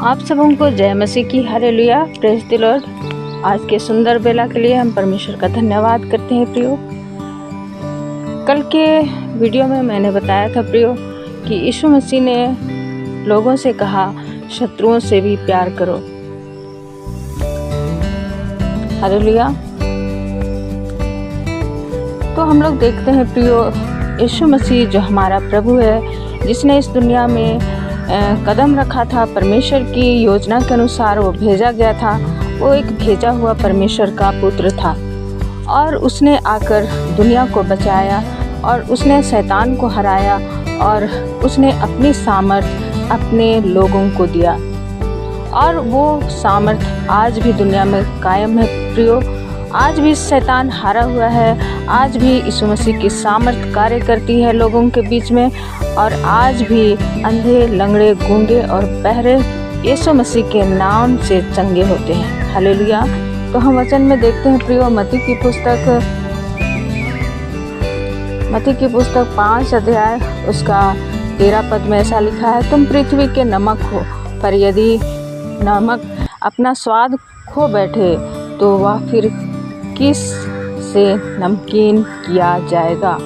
आप सबों को जय मसीह की हालेलुया, प्रेज द लॉर्ड। आज के सुंदर बेला के लिए हम परमेश्वर का धन्यवाद करते हैं प्रियो। कल के वीडियो में मैंने बताया था प्रियो कि यीशु मसीह ने लोगों से कहा शत्रुओं से भी प्यार करो। हालेलुया। तो हम लोग देखते हैं प्रियो, यीशु मसीह जो हमारा प्रभु है, जिसने इस दुनिया में कदम रखा था परमेश्वर की योजना के अनुसार वो भेजा गया था। वो एक भेजा हुआ परमेश्वर का पुत्र था और उसने आकर दुनिया को बचाया और उसने शैतान को हराया और उसने अपनी सामर्थ अपने लोगों को दिया और वो सामर्थ आज भी दुनिया में कायम है प्रियो। आज भी शैतान हारा हुआ है, आज भी यीशु मसीह की सामर्थ कार्य करती है लोगों के बीच में और आज भी अंधे, लंगड़े, गूंगे और बहरे यीशु मसीह के नाम से चंगे होते हैं। हालेलुया। तो हम वचन में देखते हैं प्रियो, मत्ती की पुस्तक 5 अध्याय उसका 13 पद में ऐसा लिखा है, तुम पृथ्वी के नमक हो, पर यदि नमक अपना स्वाद खो बैठे तो वह फिर किस से नमकीन किया जाएगा।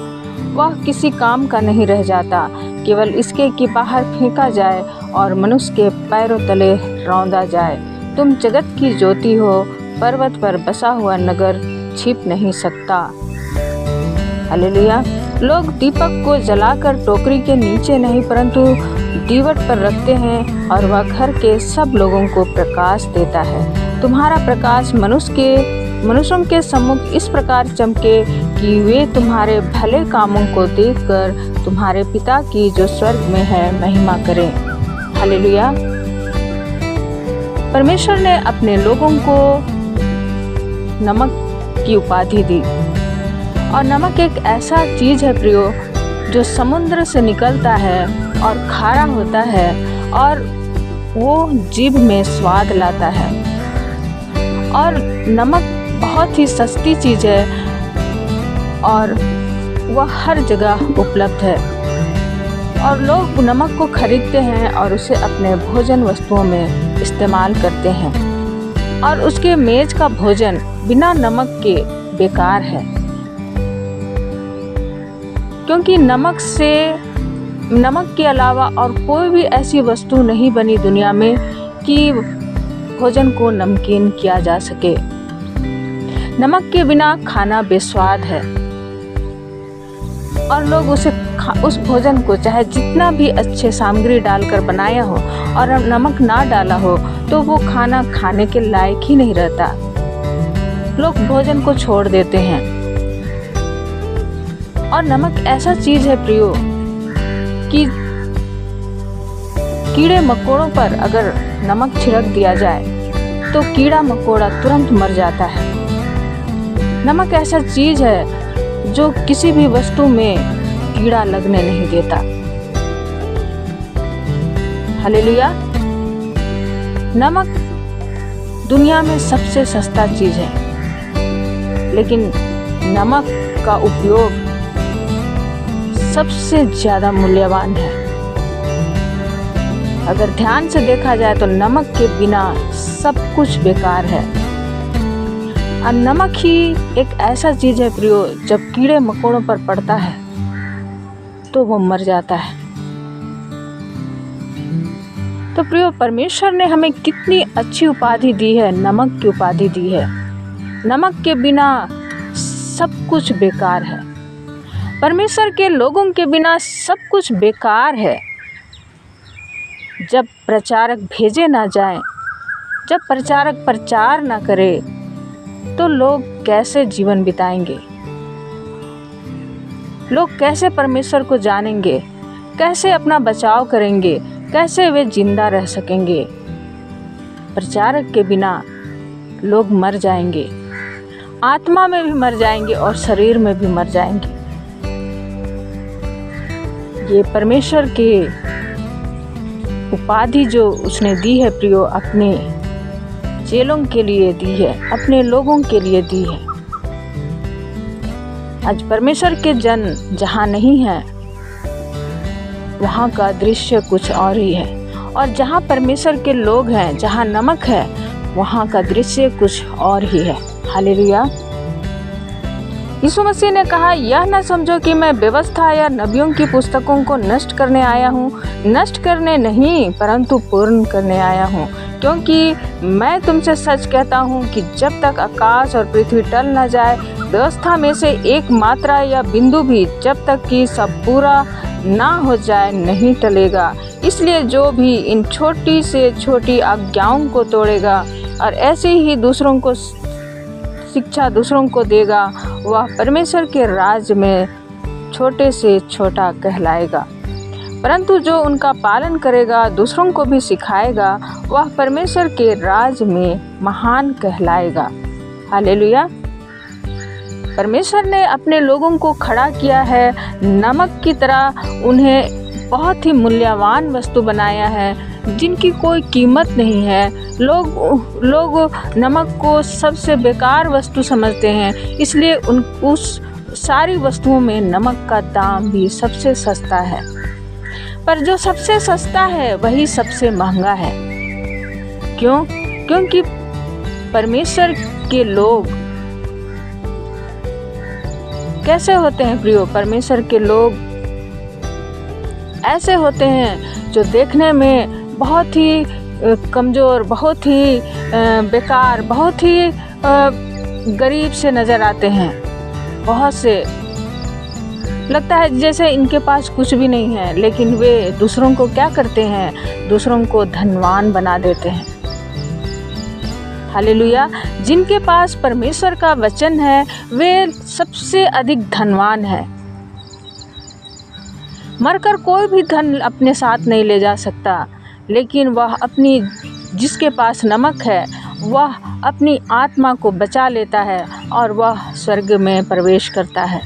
वह किसी काम का नहीं रह जाता, केवल इसके कि बाहर फेंका जाए और मनुष्य के पैरों तले रौंदा जाए। तुम जगत की ज्योति हो, पर्वत पर बसा हुआ नगर छिप नहीं सकता। हालेलुया। लोग दीपक को जलाकर टोकरी के नीचे नहीं परंतु दीवट पर रखते हैं और वह घर के सब लोगों को प्रकाश देता है। तुम्हारा प्रकाश मनुष्यों के सम्मुख इस प्रकार चमके कि वे तुम्हारे भले कामों को देखकर तुम्हारे पिता की जो स्वर्ग में है महिमा करें। हालेलुया। परमेश्वर ने अपने लोगों को नमक की उपाधि दी और नमक एक ऐसा चीज है प्रियो जो समुद्र से निकलता है और खारा होता है और वो जीभ में स्वाद लाता है। और नमक बहुत ही सस्ती चीज है और वह हर जगह उपलब्ध है और लोग नमक को खरीदते हैं और उसे अपने भोजन वस्तुओं में इस्तेमाल करते हैं और उसके मेज का भोजन बिना नमक के बेकार है, क्योंकि नमक के अलावा और कोई भी ऐसी वस्तु नहीं बनी दुनिया में कि भोजन को नमकीन किया जा सके। नमक के बिना खाना बेस्वाद है और लोग उस भोजन को चाहे जितना भी अच्छे सामग्री डालकर बनाया हो और नमक ना डाला हो तो वो खाना खाने के लायक ही नहीं रहता। लोग भोजन को छोड़ देते हैं। और नमक ऐसा चीज है प्रियो कि कीड़े मकोड़ों पर अगर नमक छिड़क दिया जाए तो कीड़ा मकोड़ा तुरंत मर जाता है। नमक ऐसा चीज है जो किसी भी वस्तु में कीड़ा लगने नहीं देता। हालेलुया। नमक दुनिया में सबसे सस्ता चीज है, लेकिन नमक का उपयोग सबसे ज्यादा मूल्यवान है। अगर ध्यान से देखा जाए तो नमक के बिना सब कुछ बेकार है और नमक ही एक ऐसा चीज है प्रियो, जब कीड़े मकोड़ों पर पड़ता है तो वो मर जाता है। तो प्रियो, परमेश्वर ने हमें कितनी अच्छी उपाधि दी है, नमक की उपाधि दी है। नमक के बिना सब कुछ बेकार है। परमेश्वर के लोगों के बिना सब कुछ बेकार है। जब प्रचारक भेजे ना जाएं, जब प्रचारक प्रचार ना करे तो लोग कैसे जीवन बिताएंगे? लोग कैसे परमेश्वर को जानेंगे? कैसे अपना बचाव करेंगे? कैसे वे जिंदा रह सकेंगे? प्रचारक के बिना लोग मर जाएंगे, आत्मा में भी मर जाएंगे और शरीर में भी मर जाएंगे। ये परमेश्वर के उपाधि जो उसने दी है प्रियो, अपने चेलों के लिए दी है, अपने लोगों के लिए दी है। आज परमेश्वर के जन जहाँ नहीं हैं वहाँ का दृश्य कुछ और ही है और जहाँ परमेश्वर के लोग हैं, जहाँ नमक है, वहाँ का दृश्य कुछ और ही है। हालेलुया। यीशु मसीह ने कहा, यह न समझो कि मैं व्यवस्था या नबियों की पुस्तकों को नष्ट करने आया हूँ। नष्ट करने नहीं, परंतु पूर्ण करने आया हूँ। क्योंकि मैं तुमसे सच कहता हूँ कि जब तक आकाश और पृथ्वी टल न जाए, व्यवस्था में से एक मात्रा या बिंदु भी जब तक कि सब पूरा ना हो जाए नहीं टलेगा। इसलिए जो भी इन छोटी से छोटी आज्ञाओं को तोड़ेगा और ऐसे ही दूसरों को शिक्षा दूसरों को देगा, वह परमेश्वर के राज्य में छोटे से छोटा कहलाएगा। परंतु जो उनका पालन करेगा, दूसरों को भी सिखाएगा, वह परमेश्वर के राज्य में महान कहलाएगा। हालेलुया। परमेश्वर ने अपने लोगों को खड़ा किया है, नमक की तरह उन्हें बहुत ही मूल्यवान वस्तु बनाया है जिनकी कोई कीमत नहीं है। लोग नमक को सबसे बेकार वस्तु समझते हैं, इसलिए उस सारी वस्तुओं में नमक का दाम भी सबसे सस्ता है। पर जो सबसे सस्ता है वही सबसे महंगा है। क्यों? क्योंकि परमेश्वर के लोग कैसे होते हैं प्रियो? परमेश्वर के लोग ऐसे होते हैं जो देखने में बहुत ही कमज़ोर, बहुत ही बेकार, बहुत ही गरीब से नज़र आते हैं। बहुत से लगता है जैसे इनके पास कुछ भी नहीं है, लेकिन वे दूसरों को क्या करते हैं? दूसरों को धनवान बना देते हैं। हालेलुया। जिनके पास परमेश्वर का वचन है वे सबसे अधिक धनवान है। मरकर कोई भी धन अपने साथ नहीं ले जा सकता, लेकिन वह जिसके पास नमक है वह अपनी आत्मा को बचा लेता है और वह स्वर्ग में प्रवेश करता है।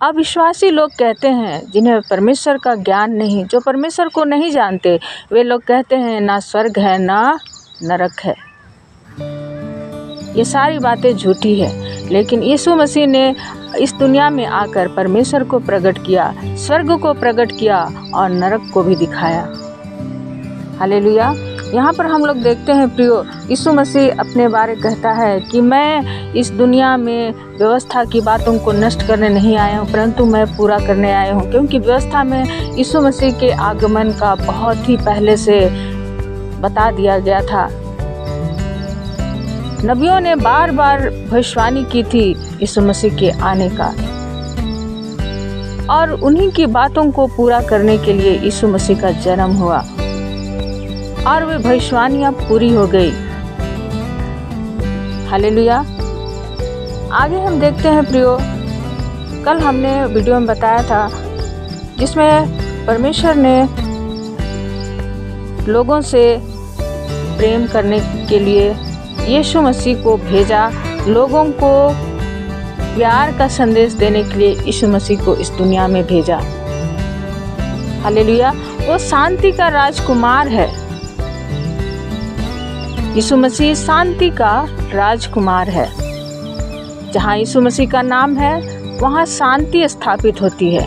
अविश्वासी लोग कहते हैं, जिन्हें परमेश्वर का ज्ञान नहीं, जो परमेश्वर को नहीं जानते, वे लोग कहते हैं ना स्वर्ग है ना नरक है। ये सारी बातें झूठी है। लेकिन यीशु मसीह ने इस दुनिया में आकर परमेश्वर को प्रकट किया, स्वर्ग को प्रकट किया और नरक को भी दिखाया। हालेलुया। यहाँ पर हम लोग देखते हैं प्रियो, यीशु मसीह अपने बारे कहता है कि मैं इस दुनिया में व्यवस्था की बातों को नष्ट करने नहीं आया हूँ, परंतु मैं पूरा करने आया हूँ। क्योंकि व्यवस्था में यीशु मसीह के आगमन का बहुत ही पहले से बता दिया गया था। नबियों ने बार बार भविष्यवाणी की थी यीशु मसीह के आने का, और उन्हीं की बातों को पूरा करने के लिए यीशु मसीह का जन्म हुआ और वे भविष्यवाणियां पूरी हो गई। हालेलुया। आगे हम देखते हैं प्रियो, कल हमने वीडियो में बताया था जिसमें परमेश्वर ने लोगों से प्रेम करने के लिए यीशु मसीह को भेजा, लोगों को प्यार का संदेश देने के लिए यीशु मसीह को इस दुनिया में भेजा। हालेलुया। वो शांति का राजकुमार है। यीशु मसीह शांति का राजकुमार है। जहाँ यीशु मसीह का नाम है वहाँ शांति स्थापित होती है।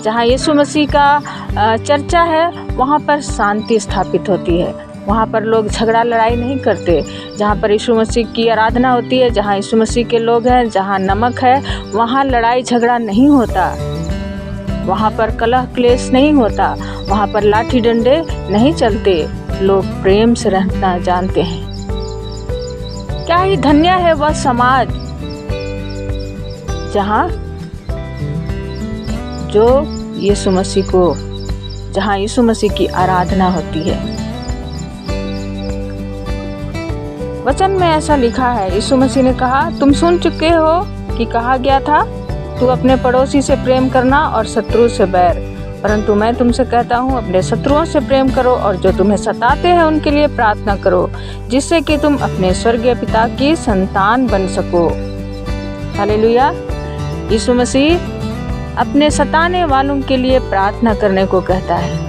जहाँ यीशु मसीह का चर्चा है वहाँ पर शांति स्थापित होती है। वहाँ पर लोग झगड़ा लड़ाई नहीं करते। जहाँ पर यीशु मसीह की आराधना होती है, जहाँ यीशु मसीह के लोग हैं, जहाँ नमक है, वहाँ लड़ाई झगड़ा नहीं होता। वहाँ पर कलह क्लेश नहीं होता। वहाँ पर लाठी डंडे नहीं चलते। लोग प्रेम से रहना जानते हैं। क्या ही धन्य है वह समाज जहाँ यीशु मसीह की आराधना होती है। वचन में ऐसा लिखा है, यीशु मसीह ने कहा, तुम सुन चुके हो कि कहा गया था, तू अपने पड़ोसी से प्रेम करना और शत्रु से बैर। परंतु मैं तुमसे कहता हूँ, अपने शत्रुओं से प्रेम करो और जो तुम्हें सताते हैं उनके लिए प्रार्थना करो, जिससे कि तुम अपने स्वर्गीय पिता की संतान बन सको। हालेलुया। यीशु मसीह अपने सताने वालों के लिए प्रार्थना करने को कहता है।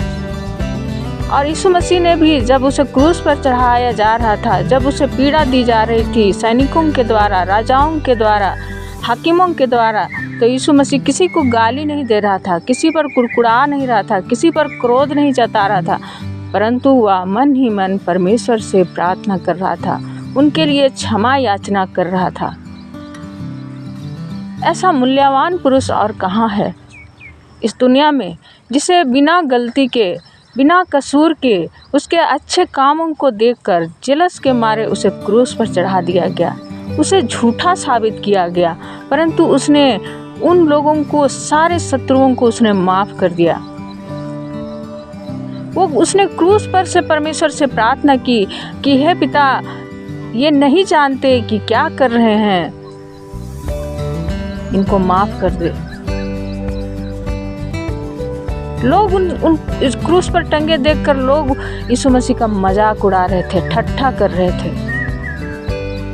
और यीशु मसीह ने भी जब उसे क्रूस पर चढ़ाया जा रहा था, जब उसे पीड़ा दी जा रही थी सैनिकों के द्वारा, राजाओं के द्वारा, हाकिमों के द्वारा, तो यीशु मसीह किसी को गाली नहीं दे रहा था, किसी पर कुड़कुड़ा नहीं रहा था, किसी पर क्रोध नहीं जता रहा था, परंतु वह मन ही मन परमेश्वर से प्रार्थना कर रहा था, उनके लिए क्षमा याचना कर रहा था। ऐसा मूल्यवान पुरुष और कहाँ है इस दुनिया में, जिसे बिना गलती के, बिना कसूर के, उसके अच्छे कामों को देखकर जेलस के मारे उसे क्रूस पर चढ़ा दिया गया, उसे झूठा साबित किया गया, परंतु उसने उन लोगों को, सारे शत्रुओं को उसने माफ कर दिया। उसने क्रूस पर से परमेश्वर से प्रार्थना की कि हे पिता, ये नहीं जानते कि क्या कर रहे हैं, इनको माफ कर दे। लोग इस क्रूस पर टंगे देखकर लोग यीशु मसीह का मजाक उड़ा रहे थे, ठट्ठा कर रहे थे,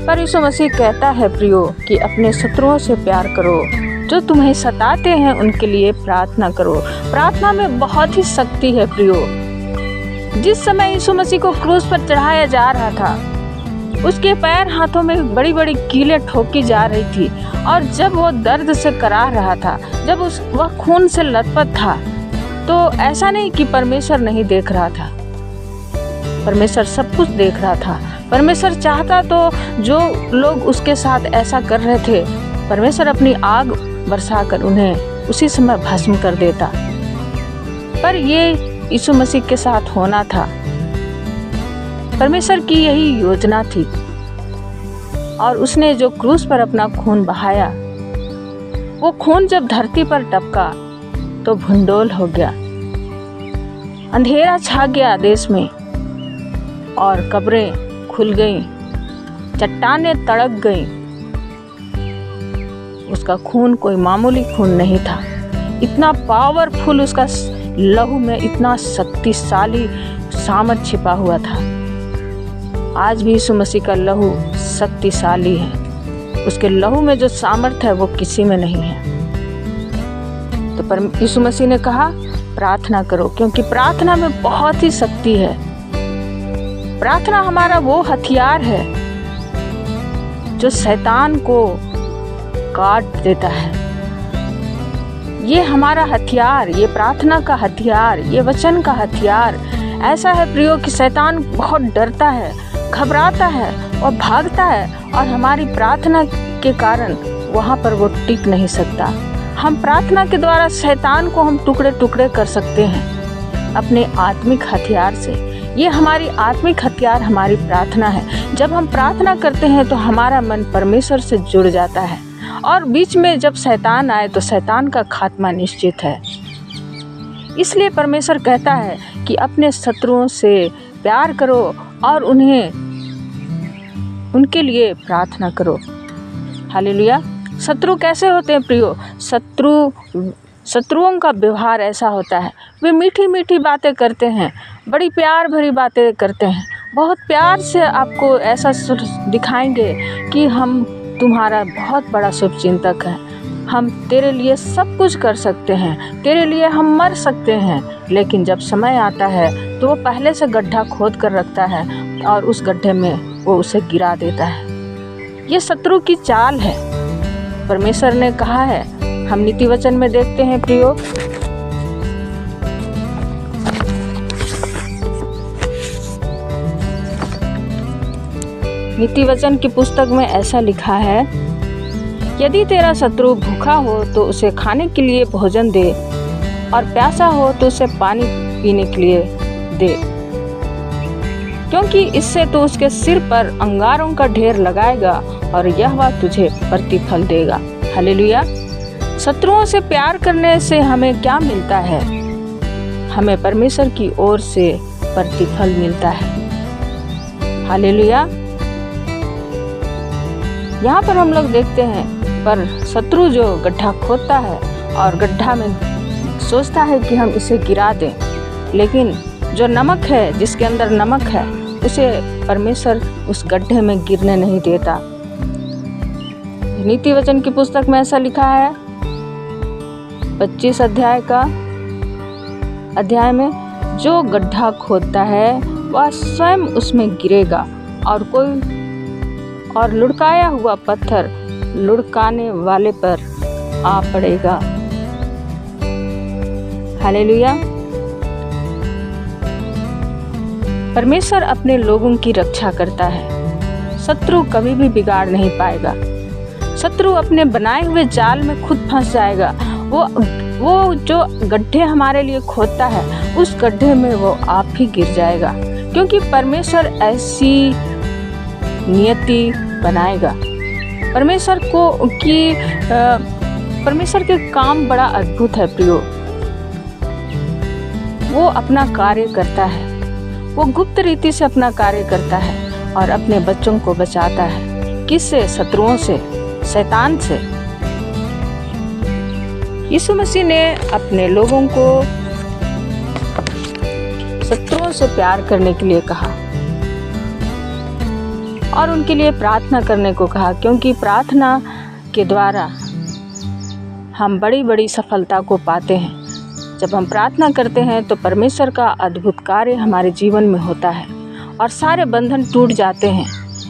पर यीशु मसीह कहता है प्रियो कि अपने शत्रुओं से प्यार करो, जो तुम्हें सताते हैं उनके लिए प्रार्थना करो। प्रार्थना में बहुत ही शक्ति है प्रियो। जिस समय यीशु मसीह को क्रूस पर चढ़ाया जा रहा था, उसके पैर हाथों में बड़ी बड़ी कीलें ठोकी जा रही थी, और जब वो दर्द से कराह रहा था, जब वह खून से लथपथ था, तो ऐसा नहीं कि परमेश्वर नहीं देख रहा था, परमेश्वर सब कुछ देख रहा था। परमेश्वर चाहता तो जो लोग उसके साथ ऐसा कर रहे थे, परमेश्वर अपनी आग बरसाकर उन्हें उसी समय भस्म कर देता, पर ये यीशु मसीह के साथ होना था। परमेश्वर की यही योजना थी, और उसने जो क्रूस पर अपना खून बहाया, वो खून जब धरती पर टपका तो भूंडोल हो गया, अंधेरा छा गया देश में, और कब्रें खुल गईं, चट्टानें तड़क गईं। उसका खून कोई मामूली खून नहीं था, इतना पावरफुल उसका लहू में इतना शक्तिशाली सामर्थ छिपा हुआ था। आज भी यीशु मसीह का लहू शक्तिशाली है, उसके लहू में जो सामर्थ है वो किसी में नहीं है। तो यीशु मसीह ने कहा प्रार्थना करो, क्योंकि प्रार्थना में बहुत ही शक्ति है। प्रार्थना हमारा वो हथियार है जो शैतान को काट देता है। ये हमारा हथियार, ये प्रार्थना का हथियार, ये वचन का हथियार ऐसा है प्रियो कि शैतान बहुत डरता है, घबराता है और भागता है, और हमारी प्रार्थना के कारण वहाँ पर वो टिक नहीं सकता। हम प्रार्थना के द्वारा शैतान को हम टुकड़े टुकड़े कर सकते हैं अपने आत्मिक हथियार से। ये हमारी आत्मिक हथियार हमारी प्रार्थना है। जब हम प्रार्थना करते हैं तो हमारा मन परमेश्वर से जुड़ जाता है, और बीच में जब शैतान आए तो शैतान का खात्मा निश्चित है। इसलिए परमेश्वर कहता है कि अपने शत्रुओं से प्यार करो और उनके लिए प्रार्थना करो। हालेलुया। शत्रु कैसे होते हैं प्रियो? शत्रुओं का व्यवहार ऐसा होता है, वे मीठी मीठी बातें करते हैं, बड़ी प्यार भरी बातें करते हैं, बहुत प्यार से आपको ऐसा दिखाएंगे कि हम तुम्हारा बहुत बड़ा शुभचिंतक है, हम तेरे लिए सब कुछ कर सकते हैं, तेरे लिए हम मर सकते हैं। लेकिन जब समय आता है तो वो पहले से गड्ढा खोद कर रखता है और उस गड्ढे में वो उसे गिरा देता है। ये शत्रु की चाल है। परमेश्वर ने कहा है, हम नीति वचन में देखते हैं प्रियो, नीति वचन की पुस्तक में ऐसा लिखा है, यदि तेरा शत्रु भूखा हो तो उसे खाने के लिए भोजन दे, और प्यासा हो तो उसे पानी पीने के लिए दे, क्योंकि इससे तो उसके सिर पर अंगारों का ढेर लगाएगा और यहोवा तुझे प्रतिफल देगा। हालेलुया। शत्रुओं से प्यार करने से हमें क्या मिलता है? हमें परमेश्वर की ओर से प्रतिफल मिलता है। हालेलुया। यहाँ पर हम लोग देखते हैं, पर शत्रु जो गड्ढा खोदता है और गड्ढा में सोचता है कि हम इसे गिरा दें, लेकिन जो नमक है, जिसके अंदर नमक है, उसे परमेश्वर उस गड्ढे में गिरने नहीं देता। नीति वचन की पुस्तक में ऐसा लिखा है, 25 अध्याय में, जो गड्ढा खोदता है वह स्वयं उसमें गिरेगा, और लुढ़काया हुआ पत्थर लुढ़काने वाले पर आ पड़ेगा। हालेलुया। परमेश्वर अपने लोगों की रक्षा करता है। शत्रु कभी भी बिगाड़ नहीं पाएगा। शत्रु अपने बनाए हुए जाल में खुद फंस जाएगा। वो जो गड्ढे हमारे लिए खोदता है, उस गड्ढे में वो आप ही गिर जाएगा, क्योंकि परमेश्वर ऐसी नियति बनाएगा। परमेश्वर के काम बड़ा अद्भुत है प्रियो। वो अपना कार्य करता है, वो गुप्त रीति से अपना कार्य करता है और अपने बच्चों को बचाता है। किससे? शत्रुओं से, शैतान से। यीशु मसीह ने अपने लोगों को शत्रुओं से प्यार करने के लिए कहा और उनके लिए प्रार्थना करने को कहा, क्योंकि प्रार्थना के द्वारा हम बड़ी बड़ी सफलता को पाते हैं। जब हम प्रार्थना करते हैं तो परमेश्वर का अद्भुत कार्य हमारे जीवन में होता है और सारे बंधन टूट जाते हैं,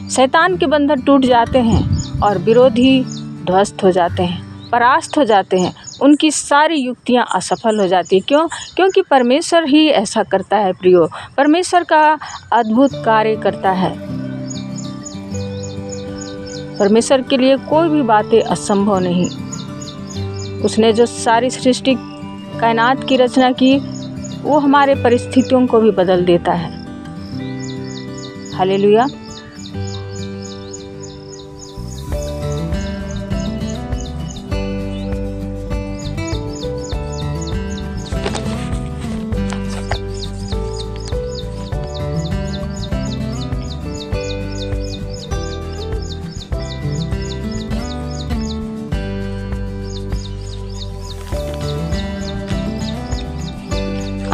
शैतान के बंधन टूट जाते हैं और विरोधी ध्वस्त हो जाते हैं, परास्त हो जाते हैं, उनकी सारी युक्तियां असफल हो जाती है। क्यों? क्योंकि परमेश्वर ही ऐसा करता है प्रियो। परमेश्वर का अद्भुत कार्य करता है। परमेश्वर के लिए कोई भी बातें असंभव नहीं। उसने जो सारी सृष्टि कायनात की रचना की, वो हमारे परिस्थितियों को भी बदल देता है। हालेलुया।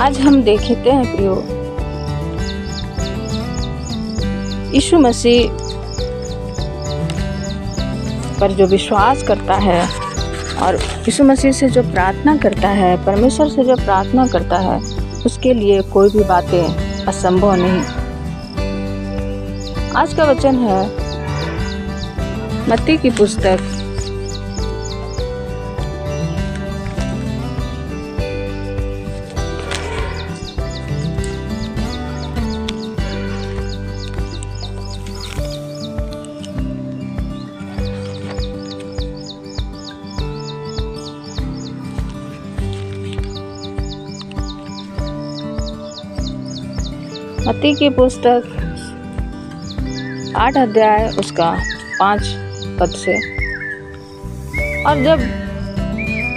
आज हम देखते हैं प्रियो, यीशु मसीह पर जो विश्वास करता है और यीशु मसीह से जो प्रार्थना करता है, परमेश्वर से जो प्रार्थना करता है, उसके लिए कोई भी बातें असंभव नहीं। आज का वचन है मत्ती की पुस्तक 8 अध्याय उसका 5 पद से। और जब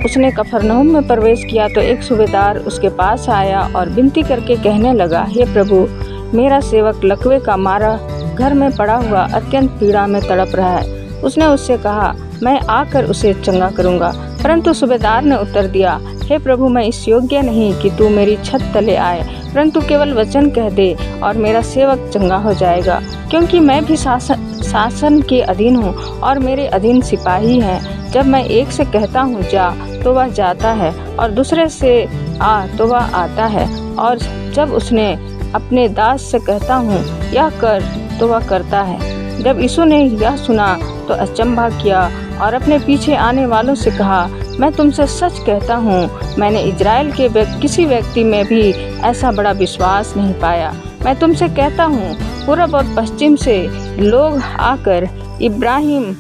उसने कफरनहूम में प्रवेश किया तो एक सूबेदार उसके पास आया और विनती करके कहने लगा, हे प्रभु, मेरा सेवक लकवे का मारा घर में पड़ा हुआ अत्यंत पीड़ा में तड़प रहा है। उसने उससे कहा, मैं आकर उसे चंगा करूंगा। परंतु सूबेदार ने उत्तर दिया, हे प्रभु, मैं इस योग्य नहीं कि तू मेरी छत तले आए, परंतु केवल वचन कह दे और मेरा सेवक चंगा हो जाएगा, क्योंकि मैं भी शासन के अधीन हूँ और मेरे अधीन सिपाही हैं। जब मैं एक से कहता हूँ जा तो वह जाता है और दूसरे से आ तो वह आता है, और जब उसने अपने दास से कहता हूँ यह कर तो वह करता है। जब यीशु ने यह सुना तो अचंभा किया और अपने पीछे आने वालों से कहा, मैं तुमसे सच कहता हूँ, मैंने इजराइल के किसी व्यक्ति में भी ऐसा बड़ा विश्वास नहीं पाया। मैं तुमसे कहता हूँ, पूरब और पश्चिम से लोग आकर इब्राहिम,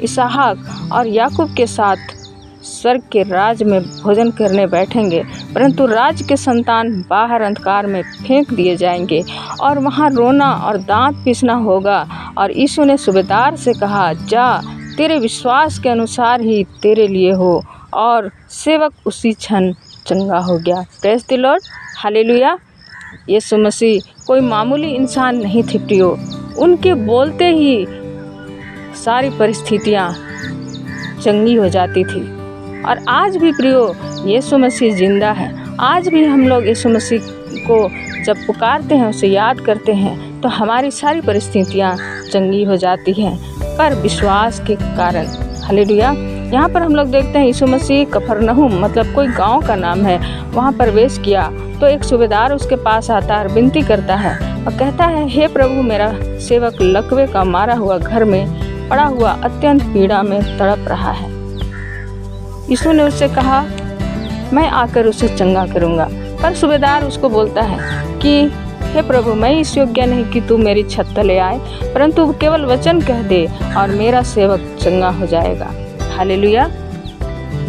इसहाक और याकूब के साथ स्वर्ग के राज में भोजन करने बैठेंगे, परंतु राज के संतान बाहर अंधकार में फेंक दिए जाएंगे और वहाँ रोना और दांत पीसना होगा। और यीशु ने सूबेदार से कहा, जा, तेरे विश्वास के अनुसार ही तेरे लिए हो, और सेवक उसी क्षण चंगा हो गया। Praise the lord, hallelujah. Yeshu Masih कोई मामूली इंसान नहीं थे प्रियो। उनके बोलते ही सारी परिस्थितियाँ चंगी हो जाती थी। और आज भी प्रियो यीशु मसीह जिंदा है। आज भी हम लोग यीशु मसीह को जब पुकारते हैं, उसे याद करते हैं, तो हमारी सारी परिस्थितियाँ चंगी हो जाती हैं, पर विश्वास के कारण। हालेलुया। यहाँ पर हम लोग देखते हैं यीशु मसीह कफरनहूम, मतलब कोई गांव का नाम है, वहाँ प्रवेश किया तो एक सूबेदार उसके पास आता है और विनती करता है और कहता है, हे प्रभु, मेरा सेवक लकवे का मारा हुआ घर में पड़ा हुआ अत्यंत पीड़ा में तड़प रहा है। यीशु ने उससे कहा, मैं आकर उसे चंगा करूँगा। पर सूबेदार उसको बोलता है कि हे प्रभु, मैं इस योग्य नहीं कि तू मेरी छत तले आए, परंतु केवल वचन कह दे और मेरा सेवक चंगा हो जाएगा। हालेलुया।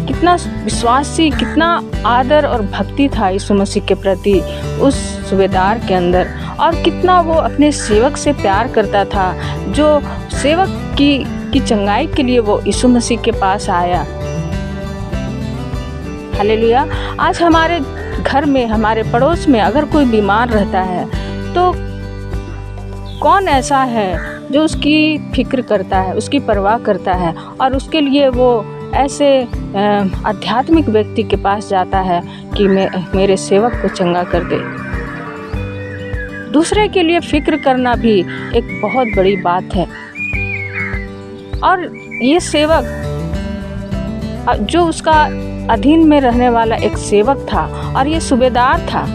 कितना विश्वासी, कितना आदर और भक्ति था यीशु मसीह के प्रति उस सूबेदार के अंदर, और कितना वो अपने सेवक से प्यार करता था, जो सेवक की चंगाई के लिए वो यीशु मसीह के पास आया। हालेलुया। आज हमारे घर में, हमारे पड़ोस में अगर कोई बीमार रहता है तो कौन ऐसा है जो उसकी फिक्र करता है, उसकी परवाह करता है और उसके लिए वो ऐसे आध्यात्मिक व्यक्ति के पास जाता है कि मेरे सेवक को चंगा कर दे। दूसरे के लिए फिक्र करना भी एक बहुत बड़ी बात है। और ये सेवक, जो उसका अधीन में रहने वाला एक सेवक था और ये सूबेदार था,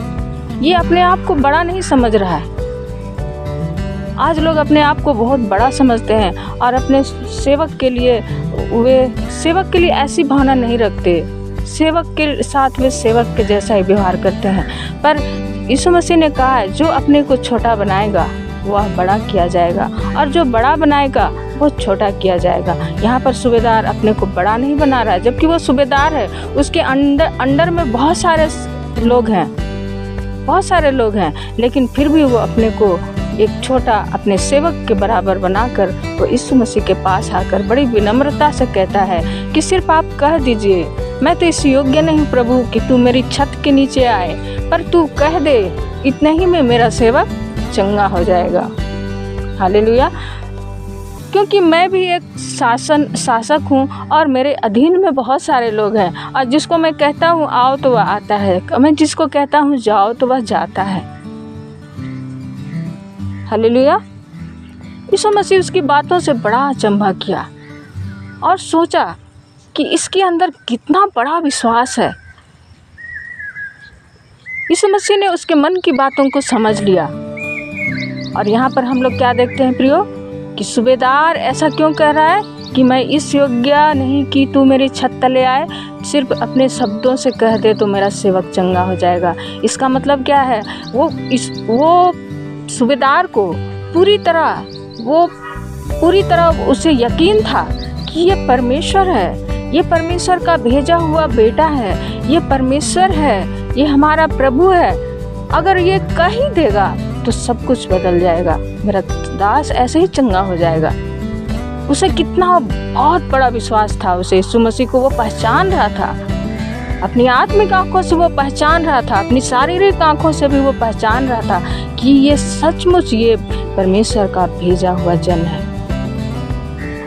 ये अपने आप को बड़ा नहीं समझ रहा है। आज लोग अपने आप को बहुत बड़ा समझते हैं और अपने सेवक के लिए ऐसी भावना नहीं रखते। सेवक के साथ वे सेवक के जैसा ही व्यवहार करते हैं। पर यीशु मसीह ने कहा है, जो अपने को छोटा बनाएगा वह बड़ा किया जाएगा, और जो बड़ा बनाएगा वो छोटा किया जाएगा। यहाँ पर सूबेदार अपने को बड़ा नहीं बना रहा है, जबकि वो सूबेदार है। उसके अंडर में बहुत सारे लोग हैं, लेकिन फिर भी वो अपने को एक छोटा, अपने सेवक के बराबर बनाकर वो यीशु मसीह के पास आकर बड़ी विनम्रता से कहता है कि सिर्फ आप कह दीजिए, मैं तो इस योग्य नहीं प्रभु कि तू मेरी छत के नीचे आए, पर तू कह दे, इतने ही में मेरा सेवक चंगा हो जाएगा। हालेलुया। क्योंकि मैं भी एक शासक हूँ और मेरे अधीन में बहुत सारे लोग हैं, और जिसको मैं कहता हूँ आओ तो वह आता है, मैं जिसको कहता हूँ जाओ तो वह जाता है। हालेलुया। यीशु मसीह उसकी बातों से बड़ा अचंभा किया और सोचा कि इसके अंदर कितना बड़ा विश्वास है। यीशु मसीह ने उसके मन की बातों को समझ लिया। और यहाँ पर हम लोग क्या देखते हैं प्रियो, कि सूबेदार ऐसा क्यों कह रहा है कि मैं इस योग्य नहीं कि तू मेरी छत तले आए, सिर्फ अपने शब्दों से कह दे तो मेरा सेवक चंगा हो जाएगा। इसका मतलब क्या है, वो सूबेदार को पूरी तरह उसे यकीन था कि ये परमेश्वर है, ये परमेश्वर का भेजा हुआ बेटा है, ये परमेश्वर है, ये हमारा प्रभु है। अगर ये कह ही देगा तो सब कुछ बदल जाएगा, मेरा दास ऐसे ही चंगा हो जाएगा। उसे कितना बहुत बड़ा विश्वास था। उसे यीशु मसीह को वो पहचान रहा था, अपनी आत्मिक आंखों से वो पहचान रहा था, अपनी शारीरिक आंखों से भी वो पहचान रहा था कि ये सचमुच ये परमेश्वर का भेजा हुआ जन है,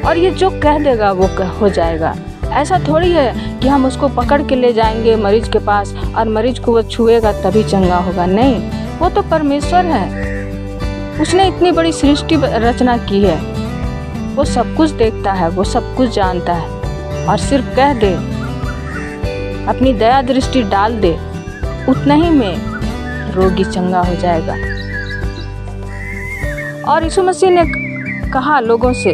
और ये जो कह देगा वो हो जाएगा। ऐसा थोड़ी है कि हम उसको पकड़ के ले जाएंगे मरीज के पास और मरीज को वो छुएगा तभी चंगा होगा। नहीं, वो तो परमेश्वर है। उसने इतनी बड़ी सृष्टि रचना की है, वो सब कुछ देखता है, वो सब कुछ जानता है। और सिर्फ कह दे, अपनी दया दृष्टि डाल दे, उतना ही में रोगी चंगा हो जाएगा। और यीशु मसीह ने कहा लोगों से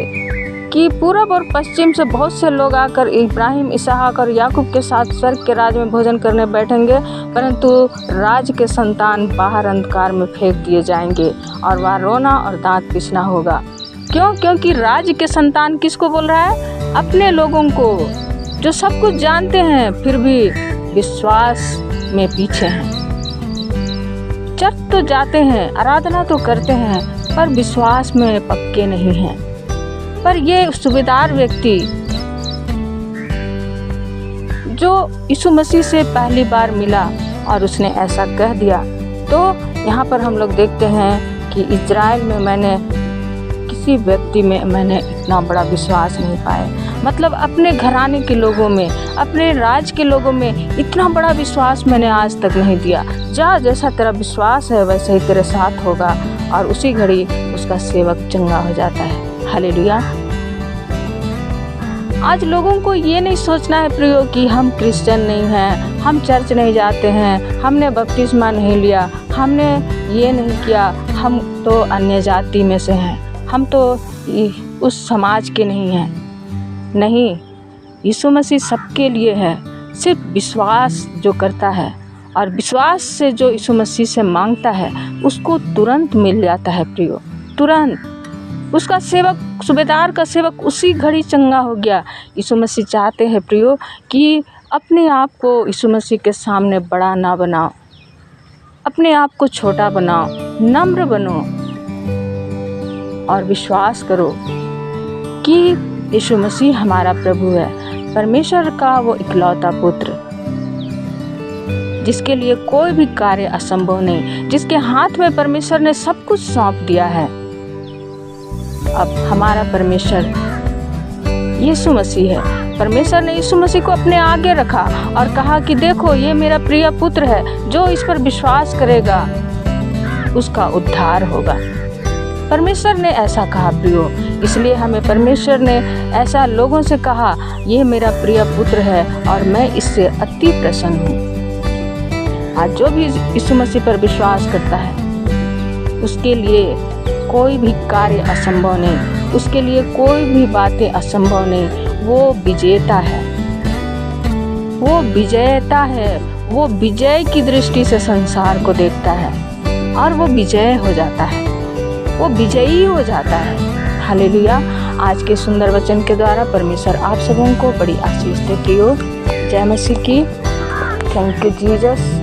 कि पूरब और पश्चिम से बहुत से लोग आकर इब्राहिम, इसहाक और याकूब के साथ स्वर्ग के राज में भोजन करने बैठेंगे, परंतु राज के संतान बाहर अंधकार में फेंक दिए जाएंगे और वहाँ रोना और दांत पीसना होगा। क्यों? क्योंकि राज के संतान किसको बोल रहा है? अपने लोगों को, जो सब कुछ जानते हैं फिर भी विश्वास में पीछे हैं। चर्च तो जाते हैं, आराधना तो करते हैं, पर विश्वास में पक्के नहीं हैं। पर ये सूबेदार व्यक्ति जो यीशु मसीह से पहली बार मिला और उसने ऐसा कह दिया, तो यहाँ पर हम लोग देखते हैं कि इजराइल में मैंने किसी व्यक्ति में मैंने इतना बड़ा विश्वास नहीं पाया। मतलब अपने घराने के लोगों में, अपने राज्य के लोगों में इतना बड़ा विश्वास मैंने आज तक नहीं दिया। जा, जैसा तेरा विश्वास है वैसे ही तेरे साथ होगा, और उसी घड़ी उसका सेवक चंगा हो जाता है। हालेलुया। आज लोगों को ये नहीं सोचना है प्रियो कि हम क्रिश्चियन नहीं हैं, हम चर्च नहीं जाते हैं, हमने बपतिस्मा नहीं लिया, हमने ये नहीं किया, हम तो अन्य जाति में से हैं, हम तो उस समाज के नहीं हैं। नहीं, यीशु मसीह सबके लिए है। सिर्फ विश्वास जो करता है और विश्वास से जो यीशु मसीह से मांगता है उसको तुरंत मिल जाता है प्रियो, तुरंत। उसका सेवक, सूबेदार का सेवक उसी घड़ी चंगा हो गया। यीशु मसीह चाहते हैं प्रियो कि अपने आप को यीशु मसीह के सामने बड़ा ना बनाओ, अपने आप को छोटा बनाओ, नम्र बनो और विश्वास करो कि यीशु मसीह हमारा प्रभु है, परमेश्वर का वो इकलौता पुत्र, जिसके लिए कोई भी कार्य असंभव नहीं, जिसके हाथ में परमेश्वर ने सब कुछ सौंप दिया है। अब हमारा परमेश्वर यीशु मसीह है। परमेश्वर ने यीशु मसीह को अपने आगे रखा और कहा कि देखो ये मेरा प्रिय पुत्र है, जो इस पर विश्वास करेगा उसका उद्धार होगा। परमेश्वर ने ऐसा कहा प्रियो, इसलिए हमें परमेश्वर ने ऐसा लोगों से कहा, ये मेरा प्रिय पुत्र है और मैं इससे अति प्रसन्न हूँ। आज जो भी यीशु मसीह पर विश्वास करता है उसके लिए कोई भी कार्य असंभव नहीं, उसके लिए कोई भी बातें असंभव नहीं। वो विजेता है, वो विजेता है, वो विजय की दृष्टि से संसार को देखता है और वो विजय हो जाता है, वो विजयी हो जाता है। हालेलुया। आज के सुंदर वचन के द्वारा परमेश्वर आप सबों को बड़ी आशीष दे प्रियो। जय मसीह की। Thank you Jesus.